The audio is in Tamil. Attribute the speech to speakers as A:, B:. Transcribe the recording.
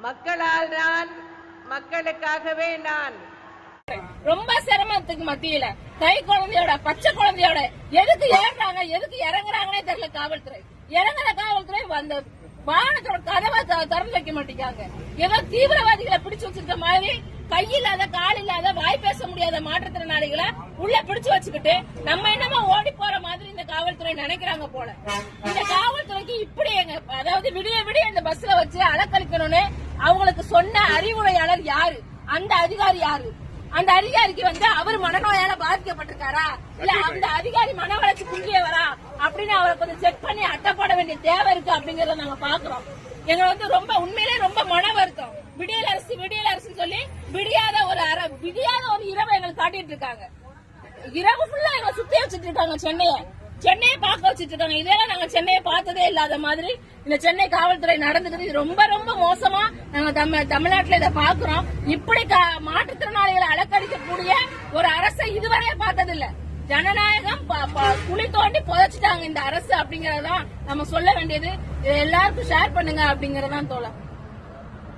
A: மக்களால் நான், மக்களுக்காகவே நான்.
B: ரொம்ப சிரமத்துக்கு மத்தியில கை குழந்தையோட பச்சை குழந்தையோட எதுக்கு ஏறாங்க எதுக்கு இறங்குறாங்கன்னே தெரியல. காவல்துறை இறங்குற காவல்துறை அந்த வாகனத்தோட கதவை திறந்து வைக்க மாட்டேங்காங்க. ஏதோ தீவிரவாதிகளை பிடிச்சு வச்சிருக்க மாதிரி கையில்லாத கால் இல்லாத வாய் பேச முடியாத மாற்றுத்திறனாளிகளை உள்ள பிடிச்சு வச்சுக்கிட்டு நம்ம என்னமோ ஓடி போற மாதிரி இந்த காவல்துறை நினைக்கிறாங்க போல. இந்த காவல்துறைக்கு இப்படி அதாவது விடிய விடிய இந்த பஸ்ல வச்சு அலக்கழிக்கணும்னு அவங்களுக்கு சொன்ன அறிவுரையாளர் யாரு? அந்த அதிகாரி யாரு? அந்த அதிகாரிக்கு அவர் மனநோயால பாதிக்கப்பட்டிருக்காரா இல்ல அந்த அதிகாரி மன வளர்ச்சி குன்றியவரா அப்படின்னு அவரை கொஞ்சம் செக் பண்ணி அட்டப்பட வேண்டிய தேவை இருக்கு அப்படிங்கறத நாங்க பாக்குறோம். எங்க ரொம்ப உண்மையிலே ரொம்ப மன வருத்தம். விடியல் அரசு சொல்லி விடியாத ஒரு இரவு எங்களுக்கு காட்டிட்டு இருக்காங்க. இரவு ஃபுல்லா எங்களை சுத்தி வச்சுட்டு இருக்காங்க. சென்னையை பார்க்க வச்சுட்டு இருக்காங்க. இதெல்லாம் நாங்க சென்னையை பார்த்ததே இல்லாத மாதிரி இந்த சென்னை காவல்துறை நடந்துக்குது. இது ரொம்ப ரொம்ப மோசமா நாங்க தமிழ்நாட்டுல இதை பாக்குறோம். இப்படி மாற்றுத்திறனாளிகளை அலக்கடிக்கக்கூடிய ஒரு அரசை இதுவரையே பார்த்ததில்லை. ஜனநாயகம் குழி தோண்டி புதைச்சிட்டாங்க இந்த அரசு அப்படிங்கறதான் நம்ம சொல்ல வேண்டியது. எல்லாருக்கும் ஷேர் பண்ணுங்க அப்படிங்கறதான் தோழர்.